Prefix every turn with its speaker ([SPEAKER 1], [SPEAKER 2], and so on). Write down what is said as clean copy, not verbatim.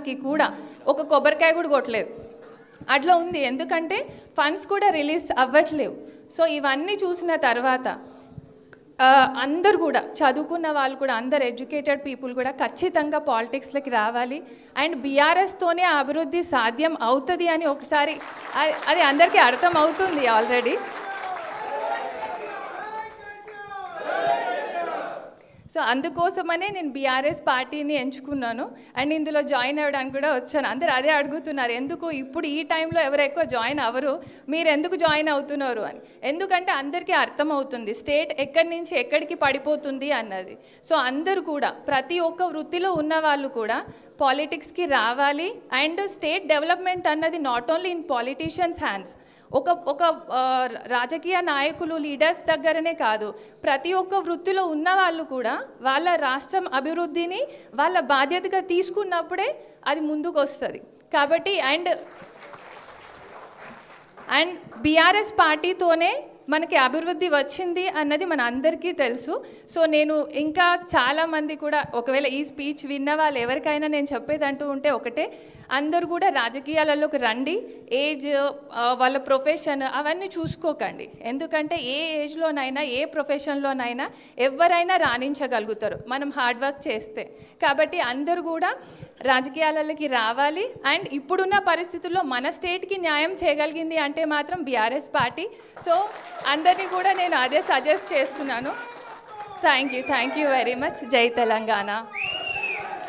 [SPEAKER 1] సంవత్సరానికి కూడా ఒక కొబ్బరికాయ కూడా కొట్టలేదు. అట్లా ఉంది. ఎందుకంటే ఫండ్స్ కూడా రిలీజ్ అవ్వట్లేవు. సో ఇవన్నీ చూసిన తర్వాత అందరు కూడా చదువుకున్న వాళ్ళు కూడా, అందరు ఎడ్యుకేటెడ్ పీపుల్ కూడా ఖచ్చితంగా పాలిటిక్స్లోకి రావాలి. అండ్ బీఆర్ఎస్తోనే అభివృద్ధి సాధ్యం అవుతుంది అని ఒకసారి అది అందరికీ అర్థం అవుతుంది ఆల్రెడీ. సో అందుకోసమనే నేను బీఆర్ఎస్ పార్టీని ఎంచుకున్నాను. అండ్ ఇందులో జాయిన్ అవ్వడానికి కూడా వచ్చాను. అందరు అదే అడుగుతున్నారు, ఎందుకు ఇప్పుడు ఈ టైంలో ఎవరు ఎక్కువ జాయిన్ అవ్వరు, మీరు ఎందుకు జాయిన్ అవుతున్నారు అని. ఎందుకంటే అందరికీ అర్థమవుతుంది స్టేట్ ఎక్కడి నుంచి ఎక్కడికి పడిపోతుంది అన్నది. సో అందరూ కూడా, ప్రతి ఒక్క వృత్తిలో ఉన్న వాళ్ళు కూడా పాలిటిక్స్కి రావాలి. అండ్ స్టేట్ డెవలప్మెంట్ అన్నది not only in politicians hands, ఒక రాజకీయ నాయకులు, లీడర్స్ దగ్గరనే కాదు, ప్రతి ఒక్క వృత్తిలో ఉన్న వాళ్ళు కూడా వాళ్ళ రాష్ట్రం అభివృద్ధిని వాళ్ళ బాధ్యతగా తీసుకున్నప్పుడే అది ముందుకు వస్తుంది. కాబట్టి అండ్ బీఆర్ఎస్ పార్టీతోనే మనకి అభివృద్ధి వచ్చింది అన్నది మన అందరికీ తెలుసు. సో నేను ఇంకా చాలామంది కూడా, ఒకవేళ ఈ స్పీచ్ విన్న వాళ్ళు ఎవరికైనా నేను చెప్పేది అంటూ ఉంటే ఒకటే, అందరూ కూడా రాజకీయాలలోకి రండి. ఏజ్, వాళ్ళ ప్రొఫెషన్ అవన్నీ చూసుకోకండి. ఎందుకంటే ఏ ఏజ్లోనైనా ఏ ప్రొఫెషన్లోనైనా ఎవరైనా రాణించగలుగుతారు మనం హార్డ్ వర్క్ చేస్తే. కాబట్టి అందరూ కూడా రాజకీయాలలోకి రావాలి. అండ్ ఇప్పుడున్న పరిస్థితుల్లో మన స్టేట్కి న్యాయం చేయగలిగింది అంటే మాత్రం బీఆర్ఎస్ పార్టీ. సో అందరినీ కూడా నేను అదే సజెస్ట్ చేస్తున్నాను. Thank you very much. జై తెలంగాణ.